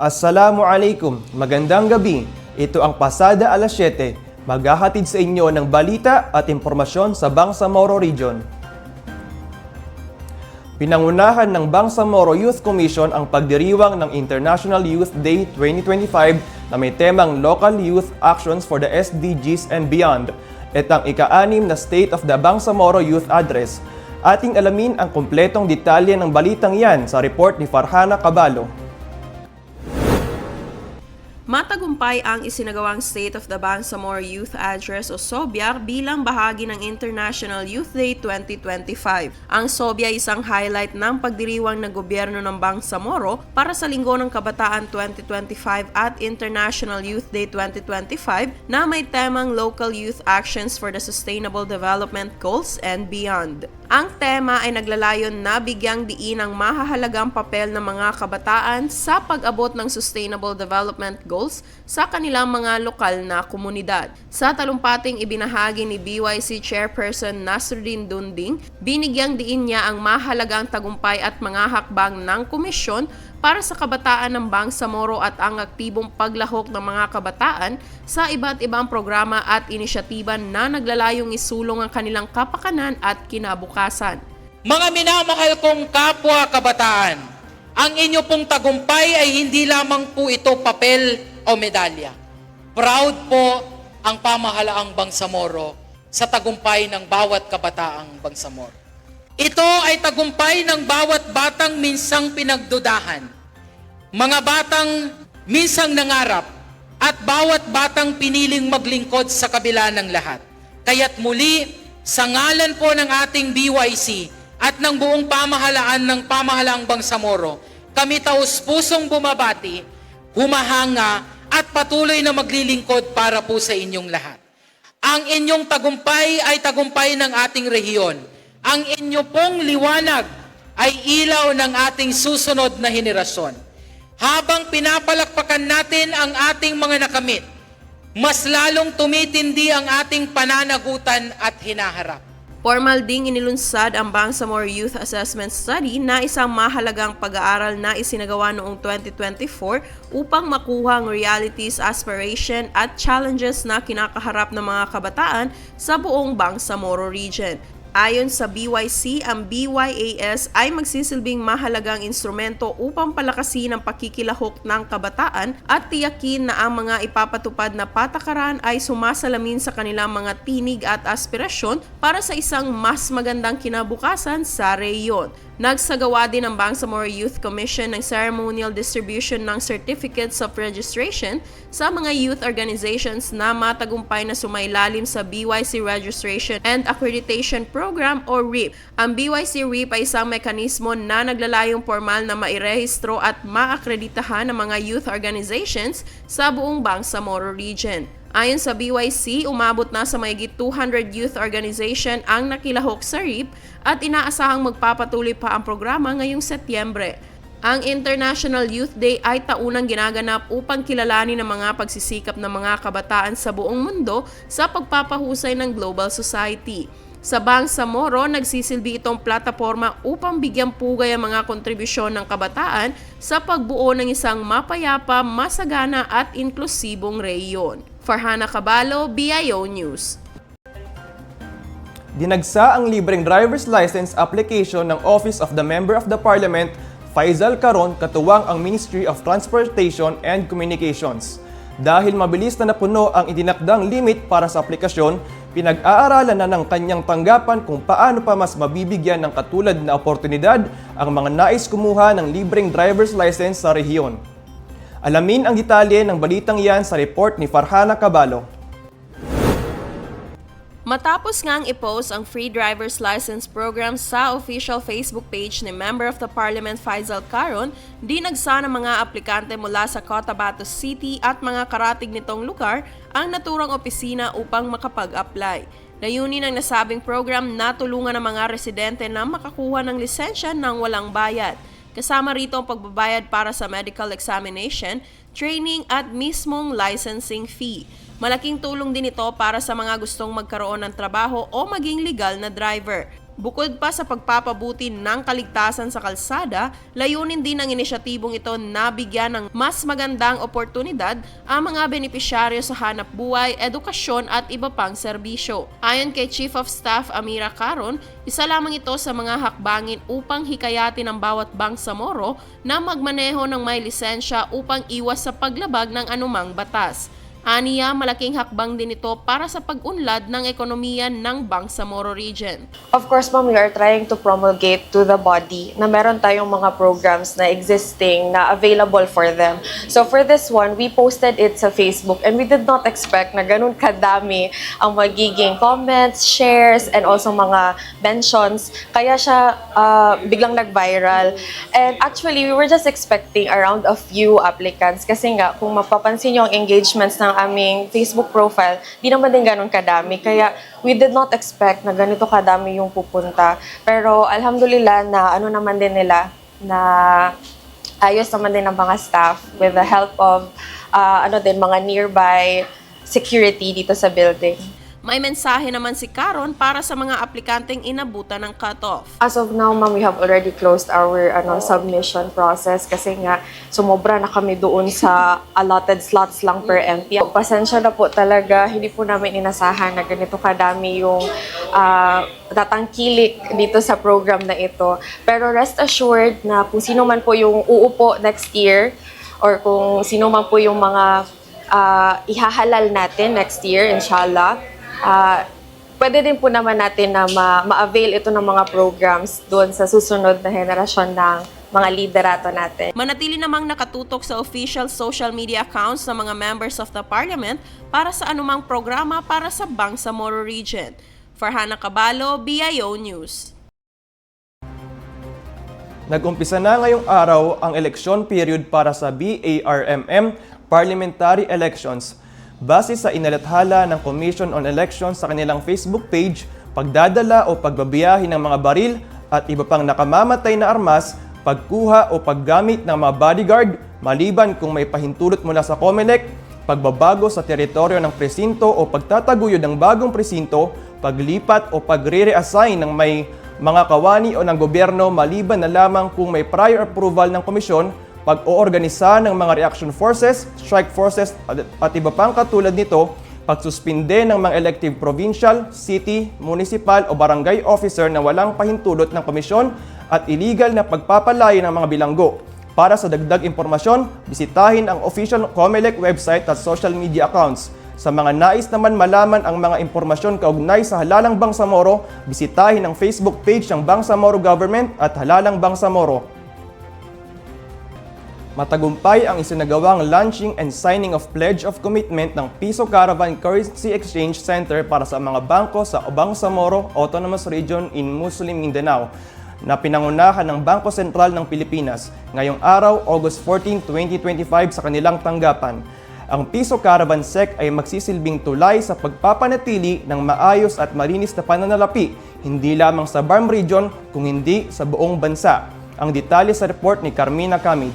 Assalamualaikum, magandang gabi. Ito ang Pasada alas 7. Maghahatid sa inyo ng balita at impormasyon sa Bangsamoro Region. Pinangunahan ng Bangsamoro Youth Commission ang pagdiriwang ng International Youth Day 2025 na may temang Local Youth Actions for the SDGs and Beyond. Ito ang ika-6 na State of the Bangsamoro Youth Address. Ating alamin ang kumpletong detalye ng balitang yan sa report ni Farhana Cabalo. Matagumpay ang isinagawang State of the Bangsamoro Youth Address o SOBIA bilang bahagi ng International Youth Day 2025. Ang SOBIA ay isang highlight ng pagdiriwang ng gobyerno ng Bangsamoro para sa Linggo ng Kabataan 2025 at International Youth Day 2025 na may temang Local Youth Actions for the Sustainable Development Goals and Beyond. Ang tema ay naglalayon na bigyang diin ang mahahalagang papel ng mga kabataan sa pag-abot ng Sustainable Development Goals sa kanilang mga lokal na komunidad. Sa talumpating ibinahagi ni BYC Chairperson Nasruddin Dunding, binigyang diin niya ang mahalagang tagumpay at mga hakbang ng komisyon para sa kabataan ng Bangsamoro at ang aktibong paglahok ng mga kabataan sa iba't ibang programa at inisyatiba na naglalayong isulong ang kanilang kapakanan at kinabukasan. Mga minamahal kong kapwa kabataan, ang inyo pong tagumpay ay hindi lamang po ito papel o medalya. Proud po ang pamahalaang Bangsamoro sa tagumpay ng bawat kabataang Bangsamoro. Ito ay tagumpay ng bawat batang minsang pinagdudahan, mga batang minsang nangarap, at bawat batang piniling maglingkod sa kabila ng lahat. Kaya't muli, sa ngalan po ng ating BYC at ng buong pamahalaan ng pamahalaang Bangsamoro, kami taus-pusong bumabati, humahanga at patuloy na maglilingkod para po sa inyong lahat. Ang inyong tagumpay ay tagumpay ng ating rehiyon. Ang inyo pong liwanag ay ilaw ng ating susunod na henerasyon. Habang pinapalakpakan natin ang ating mga nakamit, mas lalong tumitindi ang ating pananagutan at hinaharap. Formal ding inilunsad ang Bangsamoro Youth Assessment Study na isang mahalagang pag-aaral na isinagawa noong 2024 upang makuha ang realities, aspiration at challenges na kinakaharap ng mga kabataan sa buong Bangsamoro Region. Ayon sa BYC, ang BYAS ay magsisilbing mahalagang instrumento upang palakasin ang pakikilahok ng kabataan at tiyakin na ang mga ipapatupad na patakaran ay sumasalamin sa kanilang mga tinig at aspirasyon para sa isang mas magandang kinabukasan sa rehiyon. Nagsagawa din ang Bangsamoro Youth Commission ng ceremonial distribution ng Certificates of Registration sa mga youth organizations na matagumpay na sumailalim sa BYC Registration and Accreditation Program o REAP. Ang BYC REAP ay isang mekanismo na naglalayong formal na mairehistro at maakreditahan ng mga youth organizations sa buong Bangsamoro Region. Ayon sa BYC, umabot na sa mahigit 200 youth organization ang nakilahok sa REAP at inaasahang magpapatuloy pa ang programa ngayong Setyembre. Ang International Youth Day ay taunang ginaganap upang kilalanin ang mga pagsisikap ng mga kabataan sa buong mundo sa pagpapahusay ng global society. Sa Bangsamoro, nagsisilbi itong plataporma upang bigyang pugay ang mga kontribusyon ng kabataan sa pagbuo ng isang mapayapa, masagana at inklusibong rehiyon. Farhana Cabalo, BIO News. Dinagsa ang libreng driver's license application ng Office of the Member of the Parliament, Faisal Caron, katuwang ang Ministry of Transportation and Communications. Dahil mabilis na napuno ang idinakdang limit para sa aplikasyon, pinag-aaralan na ng kanyang tanggapan kung paano pa mas mabibigyan ng katulad na oportunidad ang mga nais kumuha ng libreng driver's license sa rehiyon. Alamin ang detalye ng balitang yan sa report ni Farhana Cabalo. Matapos ngang i-post ang free driver's license program sa official Facebook page ni Member of the Parliament Faisal Caron, dinagsa ng mga aplikante mula sa Cotabato City at mga karatig nitong lugar ang naturang opisina upang makapag-apply. Layunin ng nasabing program na tulungan ng mga residente na makakuha ng lisensya ng walang bayad. Kasama rito ang pagbabayad para sa medical examination, training at mismong licensing fee. Malaking tulong din ito para sa mga gustong magkaroon ng trabaho o maging legal na driver. Bukod pa sa pagpapabuti ng kaligtasan sa kalsada, layunin din ng inisyatibong ito na bigyan ng mas magandang oportunidad ang mga benepisyaryo sa hanap buhay, edukasyon at iba pang serbisyo. Ayon kay Chief of Staff Amira Caron, isa lamang ito sa mga hakbangin upang hikayatin ang bawat bangsamoro na magmaneho ng may lisensya upang iwas sa paglabag ng anumang batas. Aniya, malaking hakbang din ito para sa pag-unlad ng ekonomiya ng Bangsamoro Region. Of course, ma'am, we are trying to promulgate to the body na meron tayong mga programs na existing na available for them. So for this one, we posted it sa Facebook and we did not expect na ganun kadami ang magiging comments, shares, and also mga mentions. Kaya siya biglang nag-viral. And actually, we were just expecting around a few applicants kasi nga, kung mapapansin yung engagements ng aming Facebook profile, di naman din ganun kadami. Kaya we did not expect na ganito kadami yung pupunta. Pero alhamdulillah na ano naman din nila, na ayos naman din ng mga staff with the help of mga nearby security dito sa building. May mensahe naman si Caron para sa mga aplikanteng inabutan ng cutoff. As of now, ma'am, we have already closed our submission process kasi nga sumobra na kami doon sa allotted slots lang per MP. Pasensya na po talaga, hindi po namin inasahan na ganito kadami yung tatangkilik dito sa program na ito. Pero rest assured na kung sino man po yung uupo next year or kung sino man po yung mga ihahalal natin next year, inshallah, pwede din po naman natin na ma-avail ito ng mga programs doon sa susunod na henerasyon ng mga liderato natin. Manatili namang nakatutok sa official social media accounts ng mga members of the Parliament para sa anumang programa para sa Bangsamoro Region. Farhana Cabalo, BIO News. Nag-umpisa na ngayong araw ang election period para sa BARMM Parliamentary Elections. Base sa inalathala ng Commission on Elections sa kanilang Facebook page, pagdadala o pagbabiyahe ng mga baril at iba pang nakamamatay na armas, pagkuha o paggamit ng mga bodyguard, maliban kung may pahintulot mula sa COMELEC, pagbabago sa teritoryo ng presinto o pagtataguyod ng bagong presinto, paglipat o pagre-reassign ng may mga kawani o ng gobyerno maliban na lamang kung may prior approval ng komisyon, pag-oorganisa ng mga reaction forces, strike forces at iba pang katulad nito, pagsuspinde ng mga elective provincial, city, municipal o barangay officer na walang pahintulot ng komisyon at illegal na pagpapalayo ng mga bilanggo. Para sa dagdag impormasyon, bisitahin ang official COMELEC website at social media accounts. Sa mga nais naman malaman ang mga impormasyon kaugnay sa Halalang Bangsamoro, bisitahin ang Facebook page ng Bangsamoro Government at Halalang Bangsamoro. Matagumpay ang isinagawang launching and signing of Pledge of Commitment ng Piso Caravan Currency Exchange Center para sa mga bangko sa Bangsamoro Autonomous Region in Muslim Mindanao na pinangunahan ng Bangko Sentral ng Pilipinas ngayong araw, August 14, 2025 sa kanilang tanggapan. Ang Piso Caravan SEC ay magsisilbing tulay sa pagpapanatili ng maayos at malinis na pananalapi, hindi lamang sa BARM Region, kung hindi sa buong bansa. Ang detalye sa report ni Carmina Camid.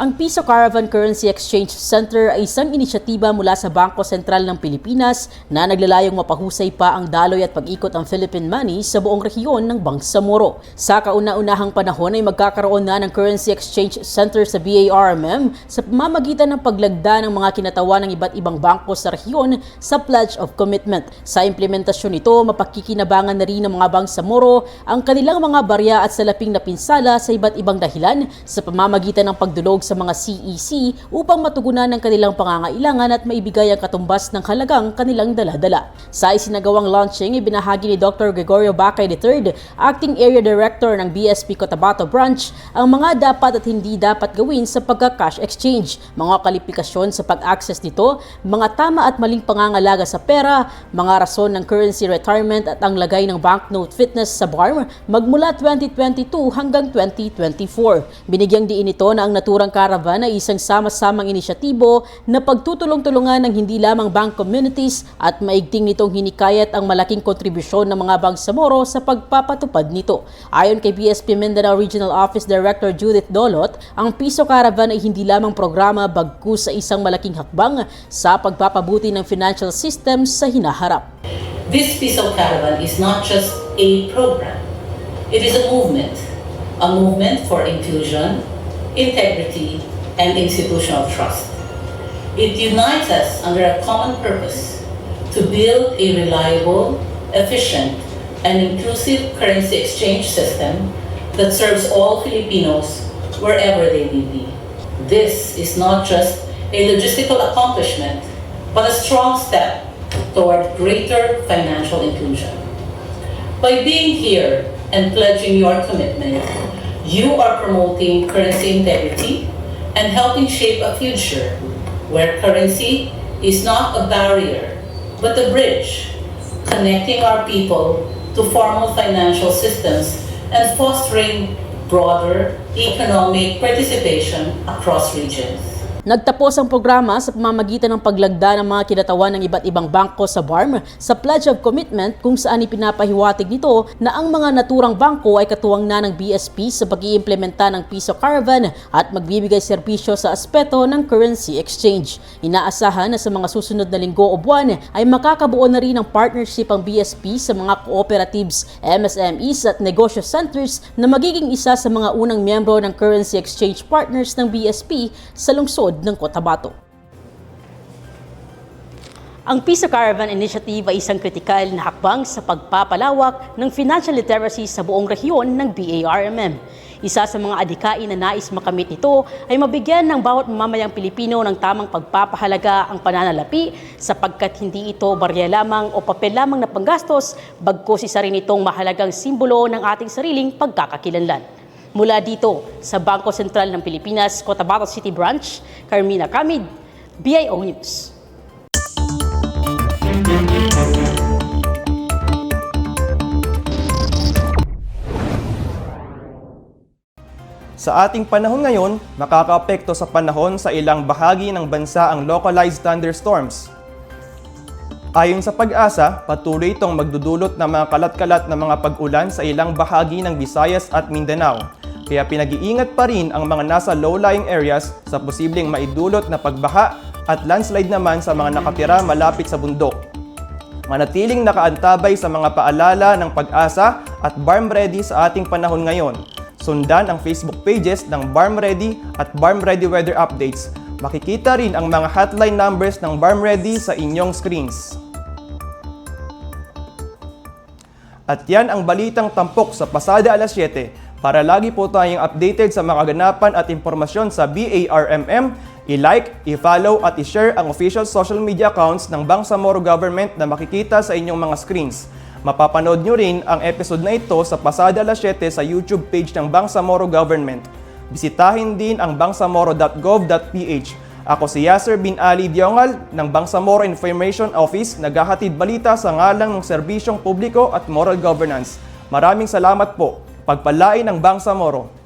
Ang Piso Caravan Currency Exchange Center ay isang inisyatiba mula sa Bangko Sentral ng Pilipinas na naglalayong mapahusay pa ang daloy at pag-ikot ng Philippine money sa buong rehiyon ng Bangsamoro. Sa kauna-unahang panahon ay magkakaroon na ng Currency Exchange Center sa BARMM sa pamamagitan ng paglagda ng mga kinatawan ng iba't ibang bangko sa rehiyon sa Pledge of Commitment. Sa implementasyon nito, mapakikinabangan na rin ng mga Bangsamoro ang kanilang mga barya at salaping na pinsala sa iba't ibang dahilan sa pamamagitan ng pagdulog sa mga CEC upang matugunan ang kanilang pangangailangan at maibigay ang katumbas ng halagang kanilang dala-dala. Sa isinagawang launching, ibinahagi ni Dr. Gregorio Bacay III, Acting Area Director ng BSP Cotabato Branch, ang mga dapat at hindi dapat gawin sa pagka-cash exchange, mga kwalifikasyon sa pag-access nito, mga tama at maling pangangalaga sa pera, mga rason ng currency retirement at ang lagay ng banknote fitness sa BARM magmula 2022 hanggang 2024. Binigyang diin ito na ang naturang Caravan ay isang sama-samang inisyatibo na pagtutulong-tulungan ng hindi lamang bank communities at maigting nitong hinikayat ang malaking kontribusyon ng mga Bangsamoro sa pagpapatupad nito. Ayon kay BSP Mindanao Regional Office Director Judith Dolot, ang Piso Caravan ay hindi lamang programa bagkus sa isang malaking hakbang sa pagpapabuti ng financial system sa hinaharap. This Piso Caravan is not just a program. It is a movement for inclusion, integrity, and institutional trust. It unites us under a common purpose to build a reliable, efficient, and inclusive currency exchange system that serves all Filipinos wherever they may be. This is not just a logistical accomplishment, but a strong step toward greater financial inclusion. By being here and pledging your commitment, you are promoting currency integrity and helping shape a future where currency is not a barrier, but a bridge, connecting our people to formal financial systems and fostering broader economic participation across regions. Nagtapos ang programa sa pamamagitan ng paglagda ng mga kinatawan ng iba't ibang bangko sa BARM sa Pledge of Commitment kung saan ipinapahiwatig nito na ang mga naturang bangko ay katuwang na ng BSP sa pag-iimplementa ng Piso Caravan at magbibigay serbisyo sa aspeto ng currency exchange. Inaasahan na sa mga susunod na linggo o buwan ay makakabuo na rin ng partnership ang BSP sa mga cooperatives, MSMEs at negosyo centers na magiging isa sa mga unang miyembro ng currency exchange partners ng BSP sa lungsod ng Cotabato. Ang Piso Caravan Initiative ay isang kritikal na hakbang sa pagpapalawak ng financial literacy sa buong rehiyon ng BARMM. Isa sa mga adhikain na nais makamit ito ay mabigyan ng bawat mamamayang Pilipino ng tamang pagpapahalaga ang pananalapi sapagkat hindi ito barya lamang o papel lamang na panggastos, bagkus isa rin itong mahalagang simbolo ng ating sariling pagkakakilanlan. Mula dito sa Bangko Sentral ng Pilipinas, Cotabato City Branch, Carmina Camid, BIO News. Sa ating panahon ngayon, makakaapekto sa panahon sa ilang bahagi ng bansa ang localized thunderstorms. Ayon sa Pag-asa, patuloy itong magdudulot ng mga kalat-kalat na mga pag-ulan sa ilang bahagi ng Visayas at Mindanao. Kaya pinag-iingat pa rin ang mga nasa low-lying areas sa posibleng maidulot na pagbaha at landslide naman sa mga nakatira malapit sa bundok. Manatiling nakaantabay sa mga paalala ng Pag-asa at BARM Ready sa ating panahon ngayon. Sundan ang Facebook pages ng BARM Ready at BARM Ready Weather Updates. Makikita rin ang mga hotline numbers ng BARM Ready sa inyong screens. At yan ang balitang tampok sa pasada alas 7. Para lagi po tayong updated sa mga kaganapan at impormasyon sa BARMM, i-like, i-follow at i-share ang official social media accounts ng Bangsamoro Government na makikita sa inyong mga screens. Mapapanood nyo rin ang episode na ito sa pasada alas 7 sa YouTube page ng Bangsamoro Government. Bisitahin din ang bangsamoro.gov.ph. Ako si Yasser bin Ali Diongal ng Bangsamoro Information Office, naghahatid balita sa ngalan ng serbisyong publiko at moral governance. Maraming salamat po. Pagpalain ng Bangsamoro.